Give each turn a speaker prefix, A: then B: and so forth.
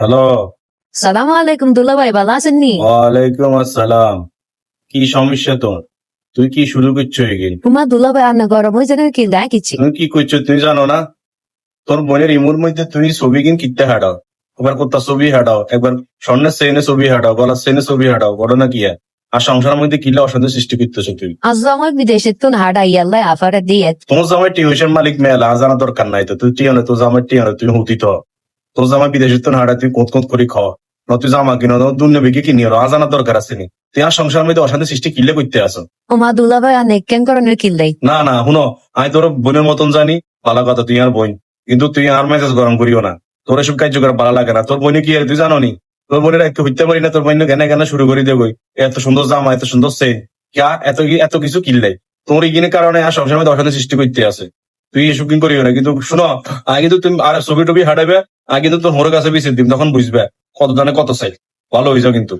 A: Hello.
B: সালাম আলাইকুম দুলা ভাই, ভালো আছেন নি?
A: ওয়ালাইকুম আসসালাম। কি সমস্যা তোর? তুই কি শুরু করছো এগিন?
B: তোমার দুলা ভাই আন্না গরম হয়েছে না কি দেয় কিছি?
A: তুমি কি করছো তুই জানো না? তোর বোনের ইমুর মধ্যে তুই ছবি কিন কিনতে হাঁটাও, একবার কোথা ছবি হাঁটাও, একবার স্বর্ণের চেনে ছবি হাঁটাও, গলার চেনে ছবি হাঁটাও, ঘটনা কি আর সংসারের মধ্যে কিলা অশান্তি সৃষ্টি করতেছো তুই?
B: আজ আমার বিদেশে তো হাডা ইয়াল্লাই আফারে দিয়ে
A: তোমার জামাই টিউশন মালিক মেলা জানা দরকার নাই তো, তুই টিয়নে তোর জামাই টিয়নে তুই হুতি তো। তোর জামাই বিদেশের তো হাঁটা তুই কোত কোত করে খাও না, তুই জামা কিনো দুন্য বিকে কিনি আজানা দরকার আছে নি? তুই আর সংসারের মধ্যে অশান্তি সৃষ্টি কিলে করতে আসো?
B: ও মা দুলা ভাই আর নেকেন করণের কিল্লাই।
A: না না শুনো, আমি তোর বোনের মতন জানি, ভালো কথা তুই আর বোন, কিন্তু তুই আর মেজাজ গরম করিও না। তোর এসব কার্য করা ভালো লাগে না। তোর বোনে কি আর তুই জানো নি? তোর বোনের একটু হইতে পারি না, তোর বোন কেন কেন শুরু করে দেবো। এত সুন্দর জামা, এত সুন্দর চেন, ক্যা এত কিছু কিনলে তোর এই কারণে আর সবসময় অশান্তি সৃষ্টি করতে আছে। তুই এসব কিন করিও না, কিন্তু শুনো, আগে কিন্তু তুমি আর ছবি টবি হাঁটাবে, আগে কিন্তু তোর মোর কাছে বিছে দিম, তখন বুঝবে কত জানে কত চাই। ভালো হয়েছ কিন্তু।